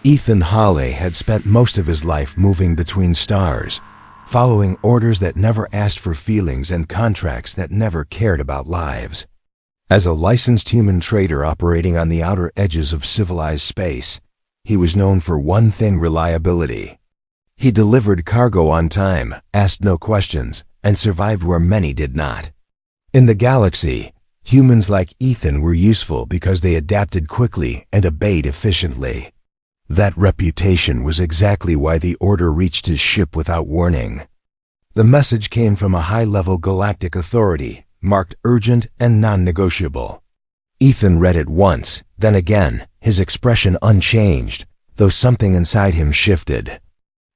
Ethan Hawley had spent most of his life moving between stars, following orders that never asked for feelings and contracts that never cared about lives. As a licensed human trader operating on the outer edges of civilized space, he was known for one thing: reliability. He delivered cargo on time, asked no questions, and survived where many did not. In the galaxy, humans like Ethan were useful because they adapted quickly and obeyed efficiently. That reputation was exactly why the order reached his ship without warning. The message came from a high-level galactic authority, marked urgent and non-negotiable. Ethan read it once, then again, his expression unchanged, though something inside him shifted.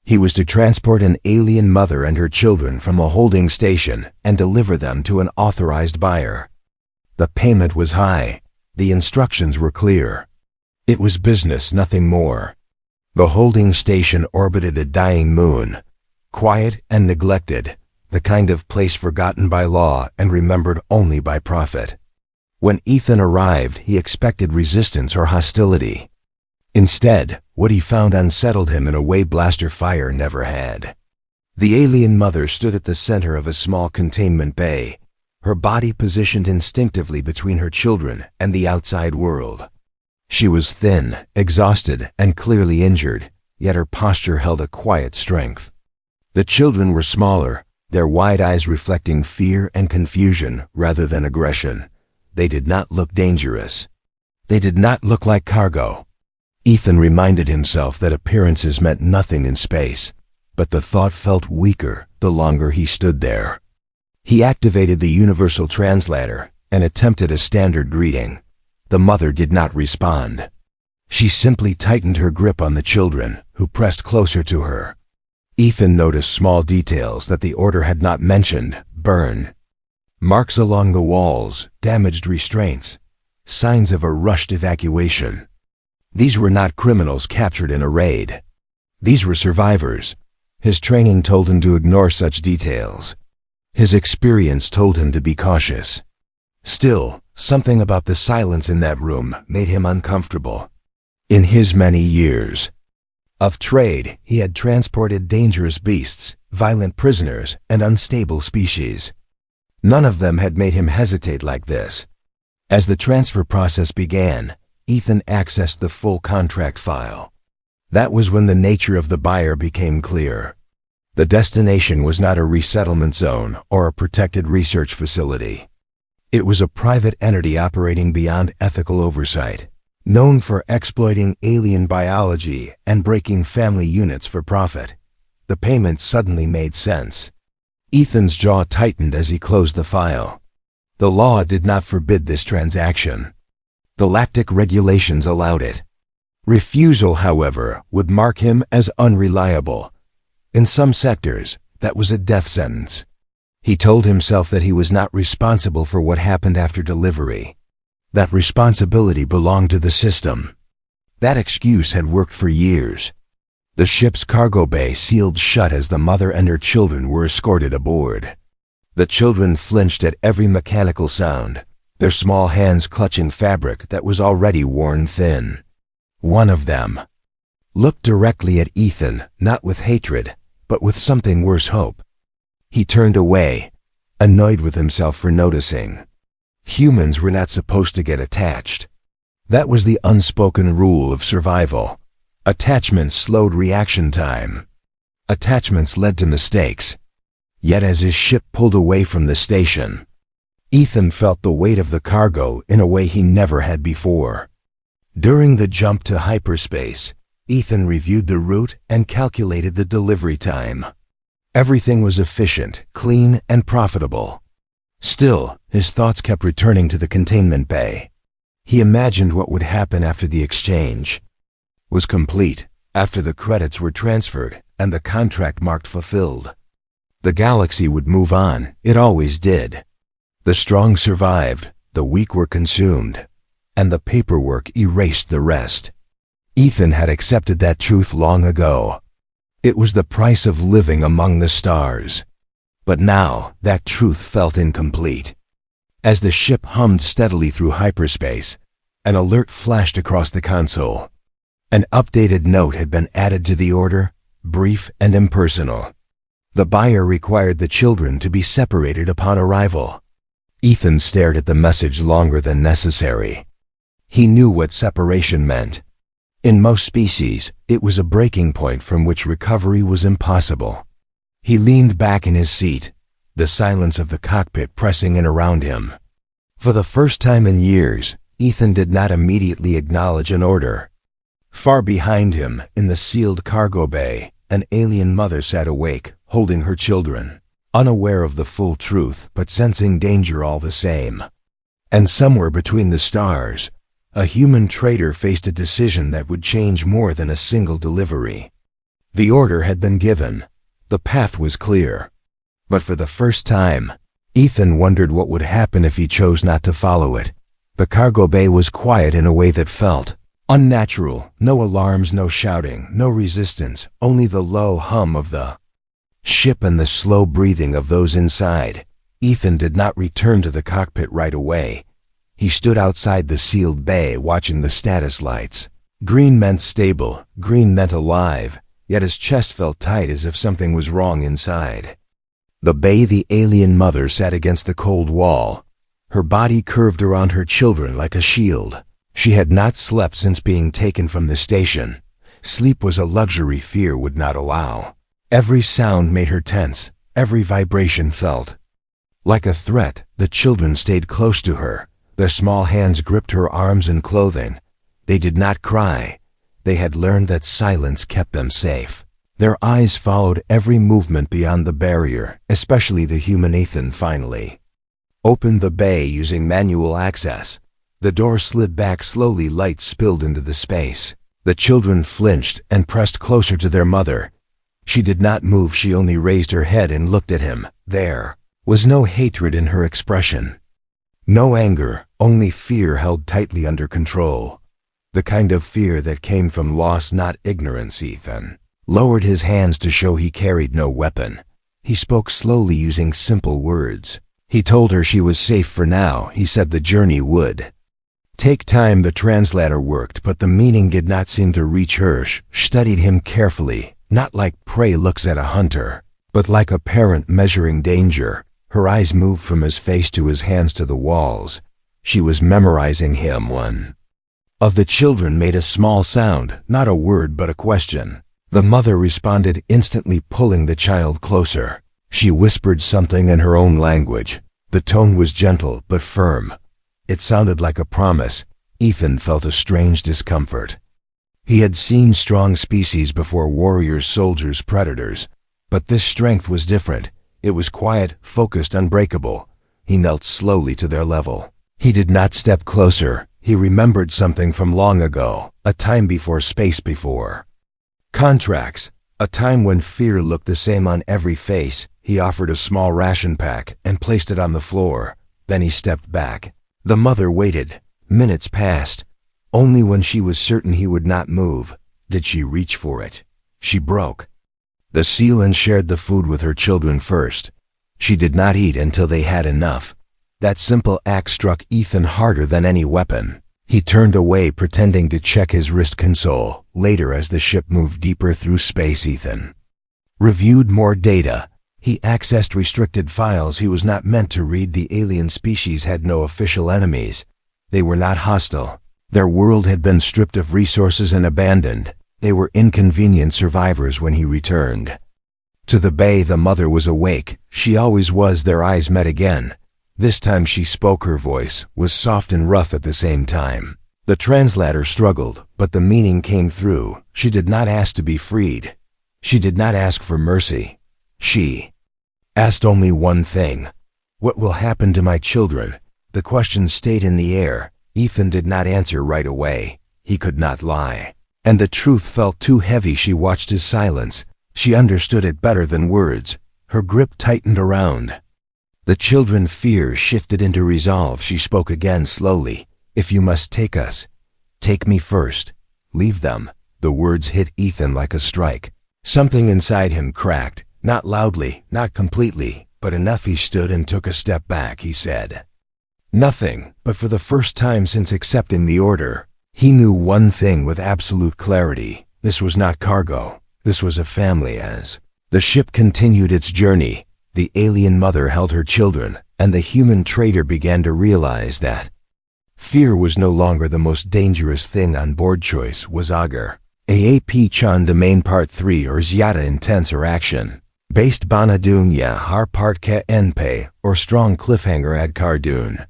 He was to transport an alien mother and her children from a holding station and deliver them to an authorized buyer. The payment was high. The instructions were clear. It was business, nothing more. The holding station orbited a dying moon, quiet and neglected, the kind of place forgotten by law and remembered only by profit. When Ethan arrived, he expected resistance or hostility. Instead, what he found unsettled him in a way blaster fire never had. The alien mother stood at the center of a small containment bay, her body positioned instinctively between her children and the outside world. She was thin, exhausted, and clearly injured, yet her posture held a quiet strength. The children were smaller, their wide eyes reflecting fear and confusion rather than aggression. They did not look dangerous. They did not look like cargo. Ethan reminded himself that appearances meant nothing in space, but the thought felt weaker the longer he stood there. He activated the universal translator and attempted a standard greeting. The mother did not respond. She simply tightened her grip on the children, who pressed closer to her. Ethan noticed small details that the order had not mentioned: burn marks along the walls, damaged restraints, signs of a rushed evacuation. These were not criminals captured in a raid. These were survivors. His training told him to ignore such details. His experience told him to be cautious. Still, something about the silence in that room made him uncomfortable. In his many years of trade, he had transported dangerous beasts, violent prisoners, and unstable species. None of them had made him hesitate like this. As the transfer process began, Ethan accessed the full contract file. That was when the nature of the buyer became clear. The destination was not a resettlement zone or a protected research facility. It was a private entity operating beyond ethical oversight, known for exploiting alien biology and breaking family units for profit. The payment suddenly made sense. Ethan's jaw tightened as he closed the file. The law did not forbid this transaction. Galactic regulations allowed it. Refusal, however, would mark him as unreliable. In some sectors, that was a death sentence. He told himself that he was not responsible for what happened after delivery. That responsibility belonged to the system. That excuse had worked for years. The ship's cargo bay sealed shut as the mother and her children were escorted aboard. The children flinched at every mechanical sound, their small hands clutching fabric that was already worn thin. One of them looked directly at Ethan, not with hatred, but with something worse: hope. He turned away, annoyed with himself for noticing. Humans were not supposed to get attached. That was the unspoken rule of survival. Attachments slowed reaction time. Attachments led to mistakes. Yet as his ship pulled away from the station, Ethan felt the weight of the cargo in a way he never had before. During the jump to hyperspace, Ethan reviewed the route and calculated the delivery time. Everything was efficient, clean, and profitable. Still, his thoughts kept returning to the containment bay. He imagined what would happen after the exchange was complete, after the credits were transferred and the contract marked fulfilled. The galaxy would move on. It always did. The strong survived, the weak were consumed, and the paperwork erased the rest. Ethan had accepted that truth long ago. It was the price of living among the stars. But now, that truth felt incomplete. As the ship hummed steadily through hyperspace, an alert flashed across the console. An updated note had been added to the order, brief and impersonal. The buyer required the children to be separated upon arrival. Ethan stared at the message longer than necessary. He knew what separation meant. In most species, it was a breaking point from which recovery was impossible. He leaned back in his seat, the silence of the cockpit pressing in around him. For the first time in years, Ethan did not immediately acknowledge an order. Far behind him, in the sealed cargo bay, an alien mother sat awake, holding her children, unaware of the full truth but sensing danger all the same. And somewhere between the stars, a human trader faced a decision that would change more than a single delivery. The order had been given. The path was clear. But for the first time, Ethan wondered what would happen if he chose not to follow it. The cargo bay was quiet in a way that felt unnatural. No alarms, no shouting, no resistance, only the low hum of the ship and the slow breathing of those inside. Ethan did not return to the cockpit right away. He stood outside the sealed bay watching the status lights. Green meant stable, green meant alive, yet his chest felt tight as if something was wrong inside. The bay, the alien mother sat against the cold wall. Her body curved around her children like a shield. She had not slept since being taken from the station. Sleep was a luxury fear would not allow. Every sound made her tense, every vibration felt like a threat. The children stayed close to her. Their small hands gripped her arms and clothing. They did not cry. They had learned that silence kept them safe. Their eyes followed every movement beyond the barrier, especially the human. Ethan finally opened the bay using manual access. The door slid back slowly, light spilled into the space. The children flinched and pressed closer to their mother. She did not move, she only raised her head and looked at him. There was no hatred in her expression. No anger, only fear held tightly under control. The kind of fear that came from loss, not ignorance. Ethan lowered his hands to show he carried no weapon. He spoke slowly using simple words. He told her she was safe for now. He said the journey would take time. The translator worked, but the meaning did not seem to reach her. She studied him carefully, not like prey looks at a hunter, but like a parent measuring danger. Her eyes moved from his face to his hands to the walls. She was memorizing him. One of the children made a small sound, not a word but a question. The mother responded instantly, pulling the child closer. She whispered something in her own language. The tone was gentle but firm. It sounded like a promise. Ethan felt a strange discomfort. He had seen strong species before: warriors, soldiers, predators. But this strength was different. It was quiet, focused, unbreakable. He knelt slowly to their level. He did not step closer. He remembered something from long ago, a time before space, before contracts, a time when fear looked the same on every face. He offered a small ration pack and placed it on the floor. Then he stepped back. The mother waited. Minutes passed. Only when she was certain he would not move did she reach for it. She broke the seal and shared the food with her children first. She did not eat until they had enough. That simple act struck Ethan harder than any weapon. He turned away, pretending to check his wrist console. Later, as the ship moved deeper through space, Ethan reviewed more data. He accessed restricted files he was not meant to read. The alien species had no official enemies. They were not hostile. Their world had been stripped of resources and abandoned. They were inconvenient survivors when he returned to the bay. The mother was awake. She always was. Their eyes met again. This time she spoke. Her voice was soft and rough at the same time. The translator struggled, but the meaning came through. She did not ask to be freed. She did not ask for mercy. She asked only one thing. What will happen to my children? The question stayed in the air. Ethan did not answer right away. He could not lie. And the truth felt too heavy. She watched his silence. She understood it better than words. Her grip tightened around the children's. Fear shifted into resolve. She spoke again slowly. If you must take us, take me first. Leave them. The words hit Ethan like a strike. Something inside him cracked. Not loudly, not completely, but enough. He stood and took a step back. He said nothing, but for the first time since accepting the order, He knew one thing with absolute clarity. This was not cargo. This was a family. As the ship continued its journey, the alien mother held her children, and the human trader began to realize that fear was no longer the most dangerous thing on board. Choice was agar. AAP Chan Domain Part 3 or Zyata Intense or Action. Based Bana Dunya Har Part Ka Enpe or Strong Cliffhanger Ad Kardun.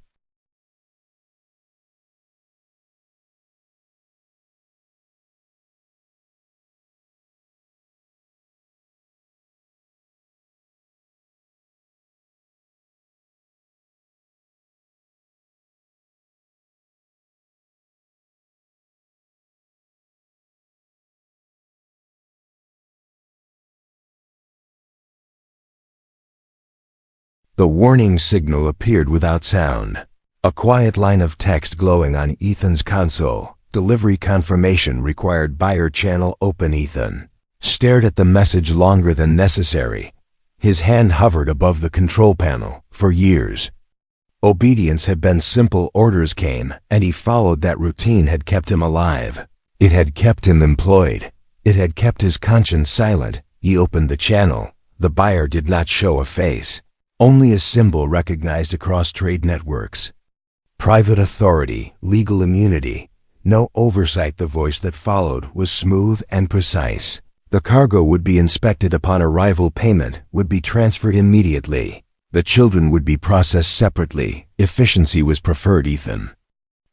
The warning signal appeared without sound. A quiet line of text glowing on Ethan's console. Delivery confirmation required. Buyer channel open. Ethan stared at the message longer than necessary. His hand hovered above the control panel. For years, obedience had been simple. Orders came, and he followed. That routine had kept him alive. It had kept him employed. It had kept his conscience silent. He opened the channel. The buyer did not show a face. Only a symbol recognized across trade networks. Private authority, legal immunity, no oversight. The voice that followed was smooth and precise. The cargo would be inspected upon arrival. Payment would be transferred immediately. The children would be processed separately. Efficiency was preferred. Ethan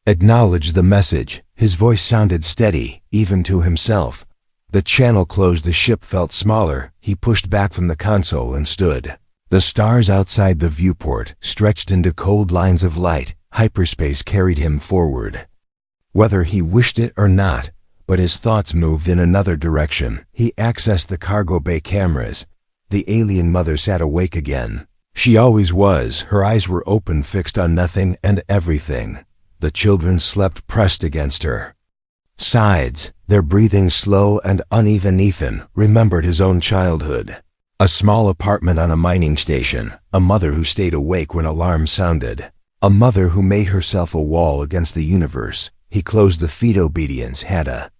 acknowledged the message. His voice sounded steady, even to himself. The channel closed. The ship felt smaller. He pushed back from the console and stood. The stars outside the viewport stretched into cold lines of light. Hyperspace carried him forward, whether he wished it or not, but his thoughts moved in another direction. He accessed the cargo bay cameras. The alien mother sat awake again. She always was. Her eyes were open, fixed on nothing and everything. The children slept pressed against her sides, their breathing slow and uneven. Ethan remembered his own childhood. A small apartment on a mining station, a mother who stayed awake when alarms sounded, a mother who made herself a wall against the universe. He closed the feed. Obedience had a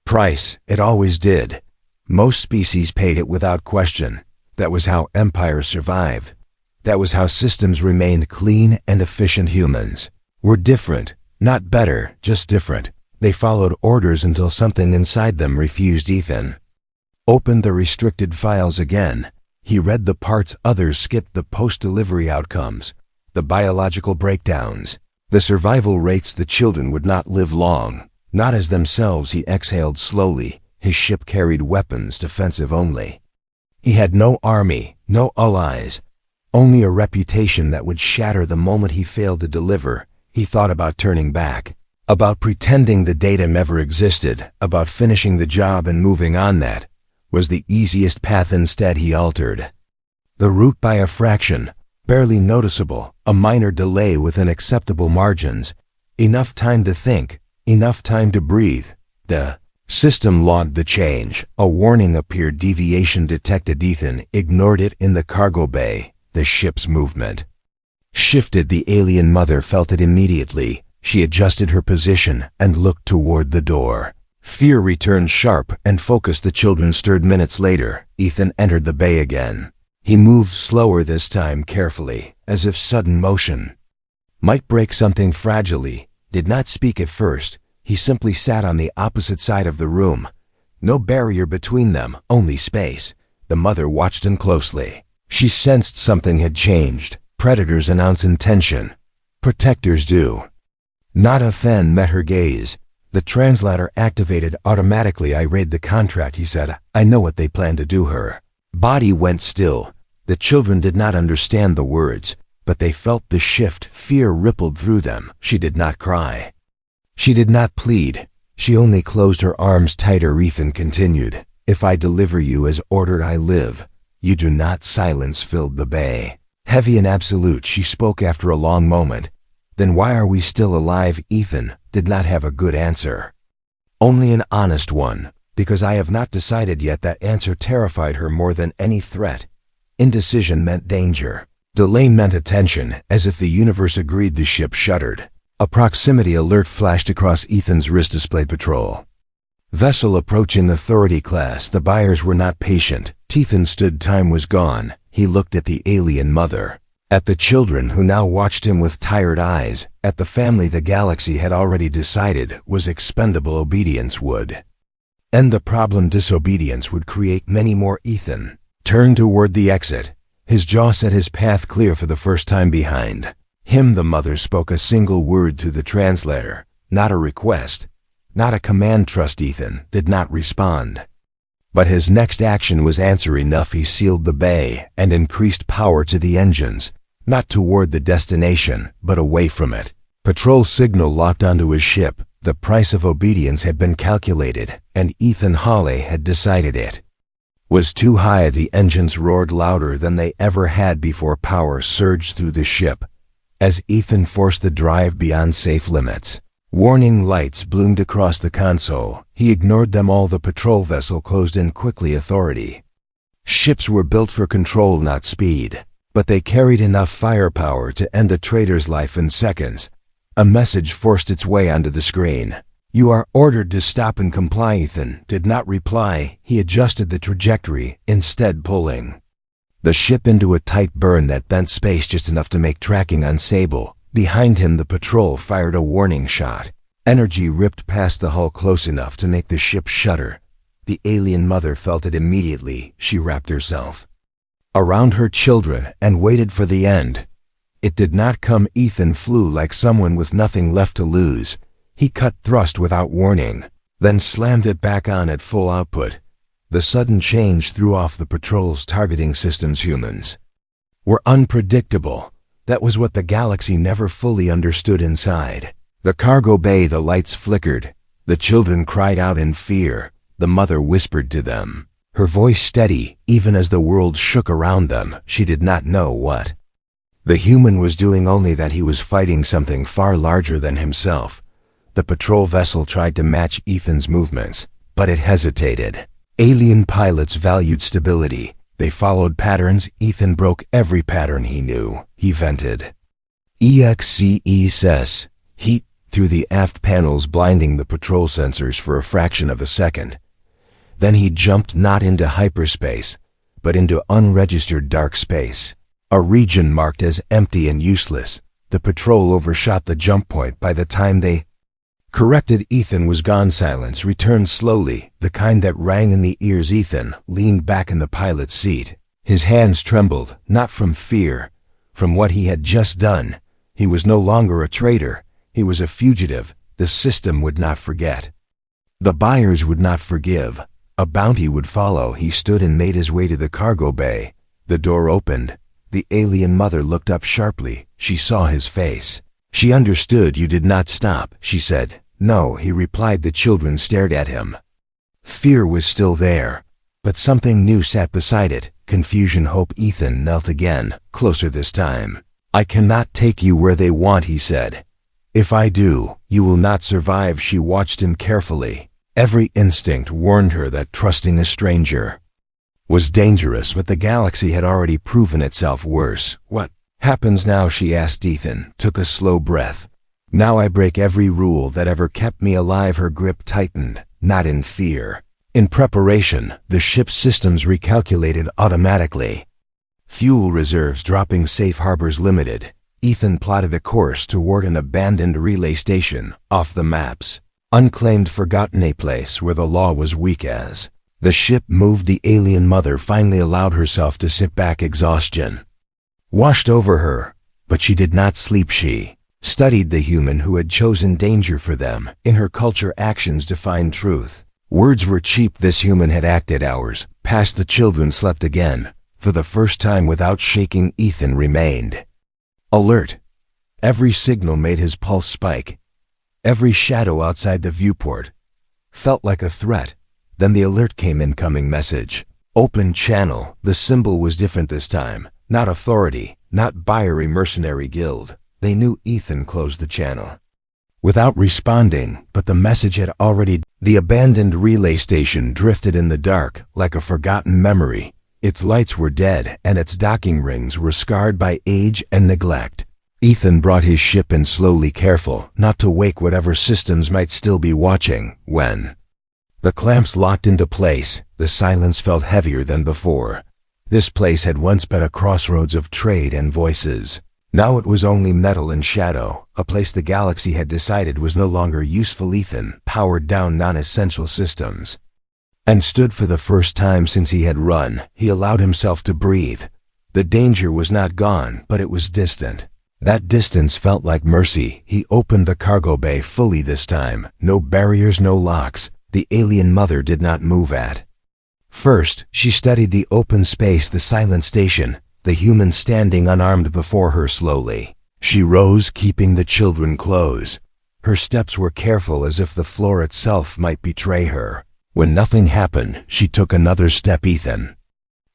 price. It always did. Most species paid it without question. That was how empires survived. That was how systems remained clean and efficient. Humans were different, not better, just different. They followed orders until something inside them refused. Ethan opened the restricted files again. He read the parts others skipped. The post-delivery outcomes, the biological breakdowns, the survival rates. The children would not live long, not as themselves. He exhaled slowly. His ship carried weapons, defensive only. He had no army, no allies, only a reputation that would shatter the moment he failed to deliver. He thought about turning back, about pretending the data never existed, about finishing the job and moving on. That was the easiest path. Instead, he altered the route by a fraction, barely noticeable, a minor delay within acceptable margins, enough time to think, enough time to breathe. The system logged the change. A warning appeared. Deviation detected. Ethan ignored it. In the cargo bay, the ship's movement shifted. The alien mother felt it immediately. She adjusted her position and looked toward the door. Fear returned sharp and focused. The children stirred. Minutes later, Ethan entered the bay again. He moved slower this time, carefully, as if sudden motion might break something fragilely. Did not speak at first. He simply sat on the opposite side of the room. No barrier between them, only space. The mother watched him closely. She sensed something had changed. Predators announce intention. Protectors do. Not a fan met her gaze. The translator activated automatically. I read the contract, he said. I know what they plan to do. Her body went still. The children did not understand the words, but they felt the shift. Fear rippled through them. She did not cry. She did not plead. She only closed her arms tighter. Ethan continued. If I deliver you as ordered, I live. You do not. Silence filled the bay. Heavy and absolute. She spoke after a long moment. Then why are we still alive? Ethan did not have a good answer. Only an honest one. Because I have not decided yet. That answer terrified her more than any threat. Indecision meant danger. Delay meant attention, as if the universe agreed. The ship shuddered. A proximity alert flashed across Ethan's wrist displayed patrol. Vessel approaching authority class. The buyers were not patient. Ethan stood. Time was gone. He looked at the alien mother, at the children who now watched him with tired eyes, at the family the galaxy had already decided was expendable. Obedience would end the problem. Disobedience would create many more. Ethan turned toward the exit. His jaw set, his path clear for the first time. Behind him the mother spoke a single word through the translator, not a request, not a command. Trust. Ethan did not respond. But his next action was answer enough. He sealed the bay and increased power to the engines, not toward the destination, but away from it. Patrol signal locked onto his ship. The price of obedience had been calculated, and Ethan Hawley had decided it was too high. The engines roared louder than they ever had before. Power surged through the ship as Ethan forced the drive beyond safe limits. Warning lights bloomed across the console. He ignored them all. The patrol vessel closed in quickly. Authority ships were built for control, not speed, but they carried enough firepower to end a traitor's life in seconds. A message forced its way onto the screen. You are ordered to stop and comply. Ethan did not reply. He adjusted the trajectory, instead pulling the ship into a tight burn that bent space just enough to make tracking unstable. Behind him the patrol fired a warning shot. Energy ripped past the hull close enough to make the ship shudder. The alien mother felt it immediately. She wrapped herself around her children and waited for the end. It did not come. Ethan flew like someone with nothing left to lose. He cut thrust without warning, then slammed it back on at full output. The sudden change threw off the patrol's targeting systems. Humans were unpredictable. That was what the galaxy never fully understood. Inside the cargo bay the lights flickered. The children cried out in fear. The mother whispered to them, her voice steady even as the world shook around them. She did not know what the human was doing, only that he was fighting something far larger than himself. The patrol vessel tried to match Ethan's movements, but it hesitated. Alien pilots valued stability. They followed patterns. Ethan broke every pattern he knew. He vented EXCESS heat through the aft panels, blinding the patrol sensors for a fraction of a second. Then he jumped not into hyperspace, but into unregistered dark space, a region marked as empty and useless. The patrol overshot the jump point. By the time they corrected, Ethan was gone. Silence returned slowly, the kind that rang in the ears. Ethan leaned back in the pilot's seat. His hands trembled, not from fear, from what he had just done. He was no longer a traitor. He was a fugitive. The system would not forget. The buyers would not forgive. A bounty would follow. He stood and made his way to the cargo bay. The door opened. The alien mother looked up sharply. She saw his face. She understood. You did not stop, she said. No, he replied. The children stared at him. Fear was still there, but something new sat beside it. Confusion, hope. Ethan knelt again, closer this time. I cannot take you where they want, he said. If I do, you will not survive. She watched him carefully. Every instinct warned her that trusting a stranger was dangerous, but the galaxy had already proven itself worse. What happens now? She asked. Ethan took a slow breath. Now I break every rule that ever kept me alive. Her grip tightened, not in fear. In preparation, the ship's systems recalculated automatically. Fuel reserves dropping, safe harbors limited. Ethan plotted a course toward an abandoned relay station, off the maps. Unclaimed, forgotten, a place where the law was weak. As the ship moved, the alien mother finally allowed herself to sit back. Exhaustion washed over her, but she did not sleep. She studied the human who had chosen danger for them. In her culture, actions defined truth. Words were cheap. This human had acted hours past. The children slept again. For the first time without shaking, Ethan remained alert. Every signal made his pulse spike. Every shadow outside the viewport felt like a threat. Then the alert came. Incoming message. Open channel. The symbol was different this time. Not authority, not buyer, mercenary guild. They knew. Ethan closed the channel without responding, but the message had already. The abandoned relay station drifted in the dark like a forgotten memory. Its lights were dead, and its docking rings were scarred by age and neglect. Ethan brought his ship in slowly, careful not to wake whatever systems might still be watching. When the clamps locked into place, the silence felt heavier than before. This place had once been a crossroads of trade and voices. Now it was only metal and shadow, a place the galaxy had decided was no longer useful. Ethan powered down non-essential systems and stood for the first time since he had run. He allowed himself to breathe. The danger was not gone, but it was distant. That distance felt like mercy. He opened the cargo bay fully this time. No barriers, no locks. The alien mother did not move at first. She studied the open space, the silent station, the human standing unarmed before her. Slowly she rose, keeping the children close. Her steps were careful, as if the floor itself might betray her. When nothing happened, she took another step. Ethan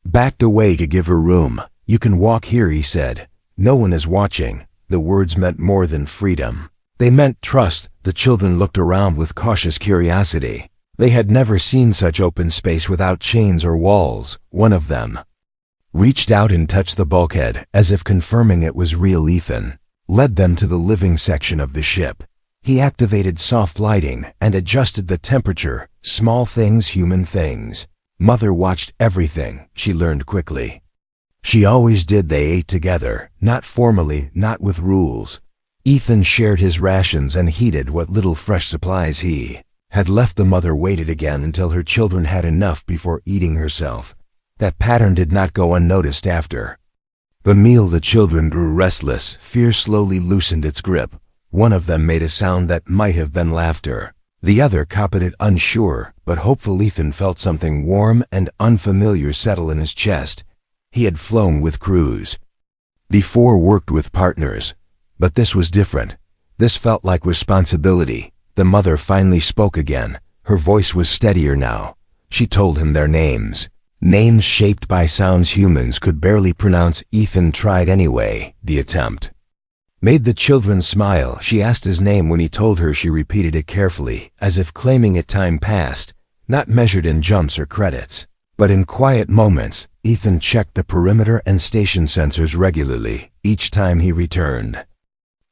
backed away to give her room. "You can walk here," he said. "No one is watching." The words meant more than freedom. They meant trust. The children looked around with cautious curiosity. They had never seen such open space without chains or walls. One of them reached out and touched the bulkhead, as if confirming it was real. Ethan led them to the living section of the ship. He activated soft lighting and adjusted the temperature. Small things, human things. Mother watched everything, she learned quickly. She always did. They ate together, not formally, not with rules. Ethan shared his rations and heated what little fresh supplies he had left. The mother waited again until her children had enough before eating herself. That pattern did not go unnoticed after the meal. The children grew restless. Fear slowly loosened its grip. One of them made a sound that might have been laughter. The other copied it, unsure but hopeful. Ethan felt something warm and unfamiliar settle in his chest. He had flown with crews before, worked with partners, but this was different. This felt like responsibility. The mother finally spoke again. Her voice was steadier now. She told him their names. Names shaped by sounds humans could barely pronounce. Ethan tried anyway. The attempt made the children smile. She asked his name. When he told her, she repeated it carefully, as if claiming it. Time passed, not measured in jumps or credits, but in quiet moments. Ethan checked the perimeter and station sensors regularly. Each time he returned,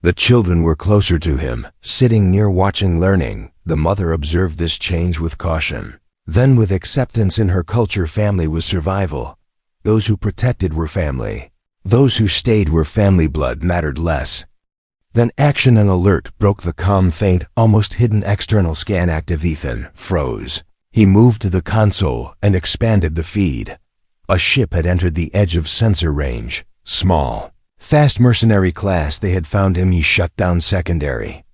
the children were closer to him, sitting near, watching, learning. The mother observed this change with caution, then with acceptance. In her culture, family was survival. Those who protected were family. Those who stayed were family. Blood mattered less. Then action. An alert broke the calm. Faint, almost hidden external scan active. Ethan froze. He moved to the console and expanded the feed. A ship had entered the edge of sensor range. Small, fast mercenary class. They had found him. He shut down secondary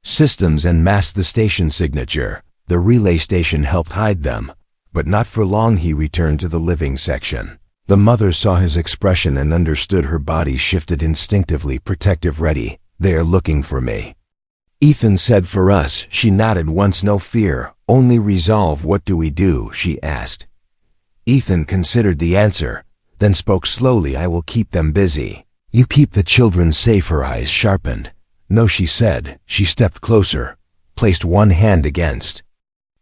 systems and masked the station signature. The relay station helped hide them, but not for long. He returned to the living section. The mother saw his expression and understood. Her body shifted instinctively, protective, ready. "They are looking for me," Ethan said. "For us." She nodded once. "No fear, only resolve." "What do we do?" she asked. Ethan considered the answer, then spoke slowly. "I will keep them busy. You keep the children safe." Her eyes sharpened. "No," she said. She stepped closer, placed one hand against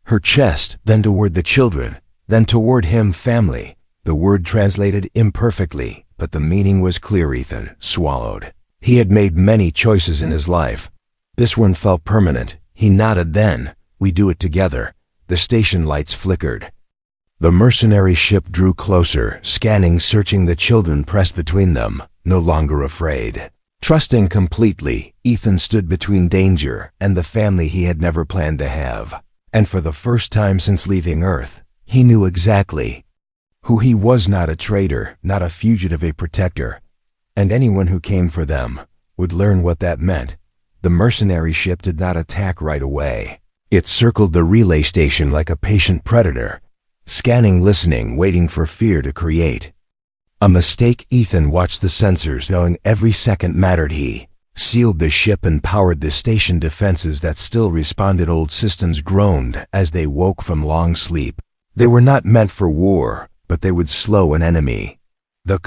her chest, then toward the children, then toward him. "Family." The word translated imperfectly, but the meaning was clear. Ethan swallowed. He had made many choices in his life. This one felt permanent. He nodded. "Then we do it together." The station lights flickered. The mercenary ship drew closer, scanning, searching. The children pressed between them, no longer afraid. Trusting completely, Ethan stood between danger and the family he had never planned to have. And for the first time since leaving Earth, he knew exactly who he was. Not a traitor, not a fugitive, a protector. And anyone who came for them would learn what that meant. The mercenary ship did not attack right away. It circled the relay station like a patient predator, scanning, listening, waiting for fear to create a mistake. Ethan watched the sensors, knowing every second mattered. He sealed the ship and powered the station defenses that still responded. Old systems groaned as they woke from long sleep. They were not meant for war, but they would slow an enemy. The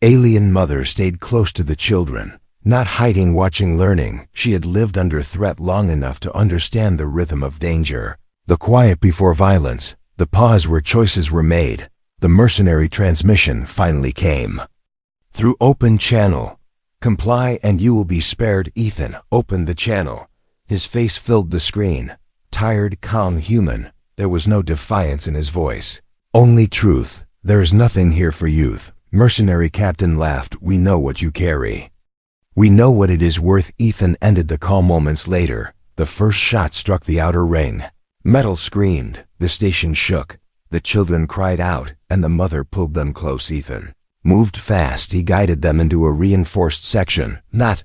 alien mother stayed close to the children, not hiding, watching, learning. She had lived under threat long enough to understand the rhythm of danger, the quiet before violence, the pause where choices were made. The mercenary transmission finally came. Through open channel, Comply and you will be spared. Ethan opened the channel. His face filled the screen. Tired, calm, human. There was no defiance in his voice. Only truth. There is nothing here for youth. Mercenary captain laughed. We know what you carry. We know what it is worth. Ethan ended the call moments later. The first shot struck the outer ring. Metal screamed. The station shook. The children cried out, and the mother pulled them close. Ethan moved fast. He guided them into a reinforced section, not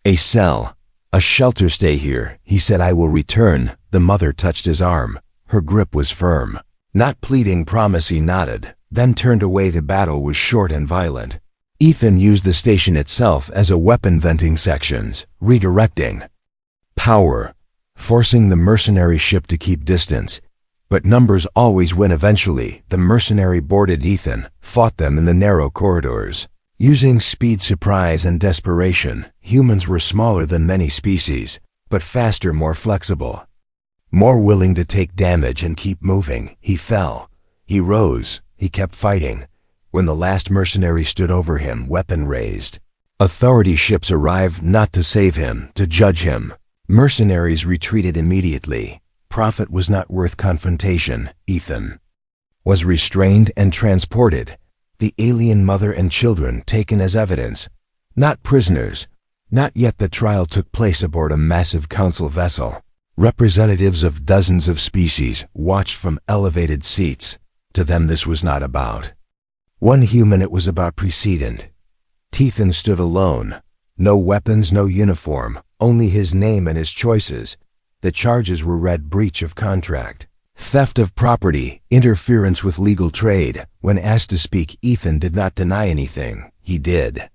a cell, a shelter. Stay here, he said. I will return. The mother touched his arm. Her grip was firm. Not pleading, promise. He nodded, then turned away. The battle was short and violent. Ethan used the station itself as a weapon, venting sections, redirecting power, forcing the mercenary ship to keep distance. But numbers always win eventually. The mercenary boarded Ethan, fought them in the narrow corridors. Using speed, surprise, and desperation, humans were smaller than many species, but faster, more flexible, more willing to take damage and keep moving. He fell. He rose. He kept fighting. When the last mercenary stood over him, weapon raised, authority ships arrived, not to save him, to judge him. Mercenaries retreated immediately. Profit was not worth confrontation. Ethan was restrained and transported. The alien mother and children taken as evidence, not prisoners. Not yet. The trial took place aboard a massive council vessel. Representatives of dozens of species watched from elevated seats. To them this was not about one human, it was about precedent. Ethan stood alone. No weapons, no uniform, only his name and his choices. The charges were read: breach of contract, theft of property, interference with legal trade. When asked to speak, Ethan did not deny anything. He did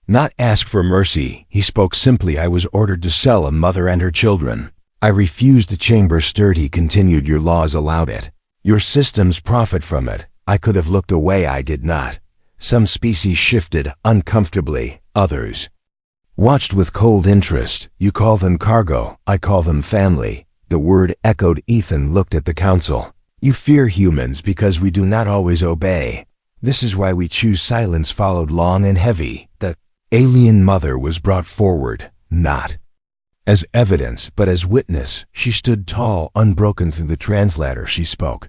not ask for mercy. He spoke simply. I was ordered to sell a mother and her children. I refused. The chamber stirred. He continued. Your laws allowed it. Your systems profit from it. I could have looked away. I did not. Some species shifted uncomfortably. Others watched with cold interest. You call them cargo. I call them family. The word echoed. Ethan looked at the council. You fear humans because we do not always obey. This is why we choose silence. Followed long and heavy. The alien mother was brought forward, not as evidence, but as witness. She stood tall, unbroken. Through the translator she spoke.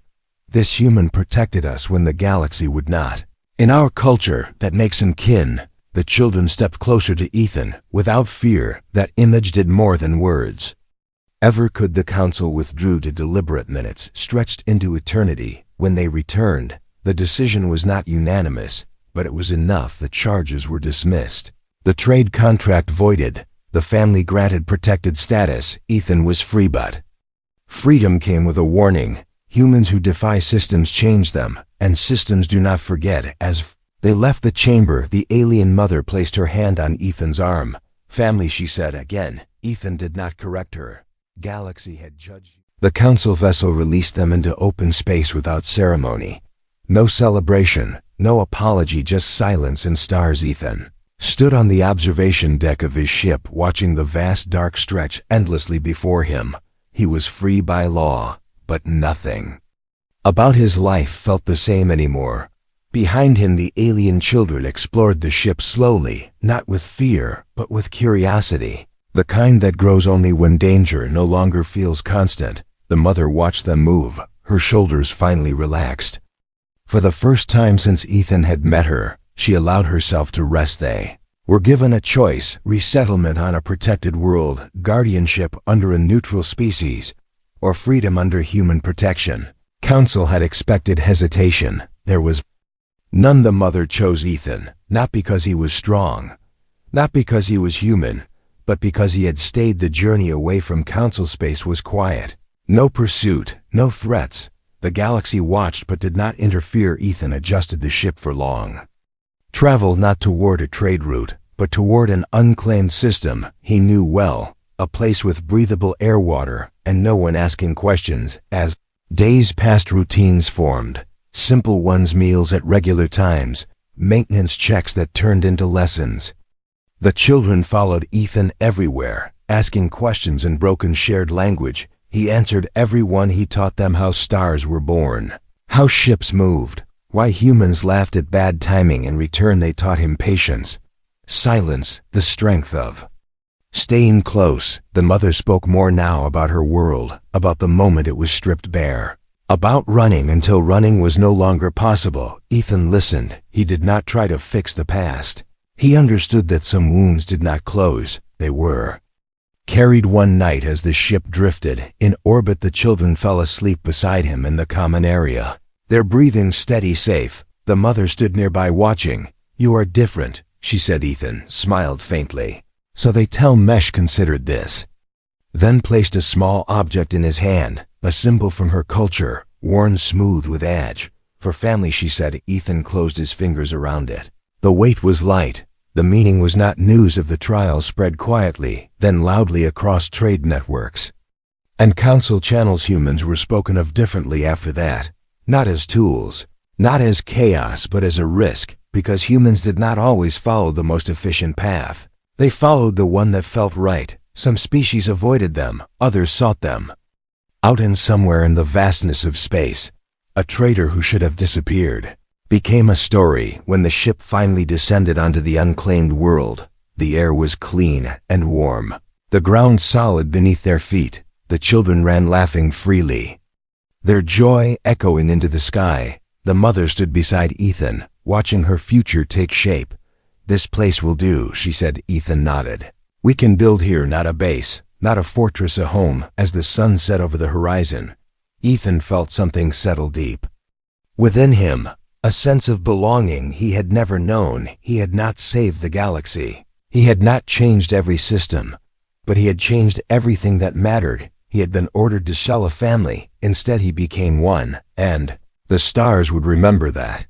This human protected us when the galaxy would not. In our culture, that makes him kin. The children stepped closer to Ethan, without fear. That image did more than words ever could. The council withdrew to deliberate minutes, stretched into eternity. When they returned, the decision was not unanimous, but it was enough. The charges were dismissed. The trade contract voided. The family granted protected status. Ethan was free, but freedom came with a warning. Humans who defy systems change them, and systems do not forget. As they left the chamber, the alien mother placed her hand on Ethan's arm. Family, she said again. Ethan did not correct her. Galaxy had judged. The council vessel released them into open space without ceremony. No celebration, no apology, just silence and stars. Ethan stood on the observation deck of his ship, watching the vast dark stretch endlessly before him. He was free by law, but nothing about his life felt the same anymore. Behind him, the alien children explored the ship slowly, not with fear, but with curiosity. The kind that grows only when danger no longer feels constant. The mother watched them move. Her shoulders finally relaxed. For the first time since Ethan had met her, she allowed herself to rest. They were given a choice: resettlement on a protected world, guardianship under a neutral species, or freedom under human protection. Council had expected hesitation. There was none. The mother chose Ethan, not because he was strong, not because he was human, but because he had stayed. The journey away from council space was quiet. No pursuit, no threats. The galaxy watched but did not interfere. Ethan adjusted the ship for long travel, not toward a trade route, but toward an unclaimed system he knew well, a place with breathable air, water, and no one asking questions. As days passed, routines formed. Simple ones: meals at regular times, maintenance checks that turned into lessons. The children followed Ethan everywhere, asking questions in broken shared language. He answered every one. He taught them how stars were born, how ships moved, why humans laughed at bad timing. In return, they taught him patience. Silence, the strength of staying close. The mother spoke more now about her world, about the moment it was stripped bare, about running until running was no longer possible. Ethan listened. He did not try to fix the past. He understood that some wounds did not close, they were carried. One night as the ship drifted in orbit, the children fell asleep beside him in the common area, their breathing steady, safe. The mother stood nearby watching. "You are different," she said. Ethan smiled faintly. "So they tell." Mesh considered this, then placed a small object in his hand, a symbol from her culture, worn smooth with edge. "For family," she said. Ethan closed his fingers around it. The weight was light. The meaning was not news of the trial spread quietly, then loudly across trade networks and council channels. Humans were spoken of differently after that, not as tools, not as chaos, but as a risk, because humans did not always follow the most efficient path. They followed the one that felt right. Some species avoided them, others sought them out, and somewhere in the vastness of space, a traitor who should have disappeared became a story. When the ship finally descended onto the unclaimed world, the air was clean and warm, the ground solid beneath their feet. The children ran laughing freely, their joy echoing into the sky. The mother stood beside Ethan, watching her future take shape. "This place will do," she said. Ethan nodded. "We can build here, not a base, not a fortress, a home." As the sun set over the horizon, Ethan felt something settle deep within him, a sense of belonging he had never known. He had not saved the galaxy. He had not changed every system, but he had changed everything that mattered. He had been ordered to sell a family. Instead, he became one, and the stars would remember that.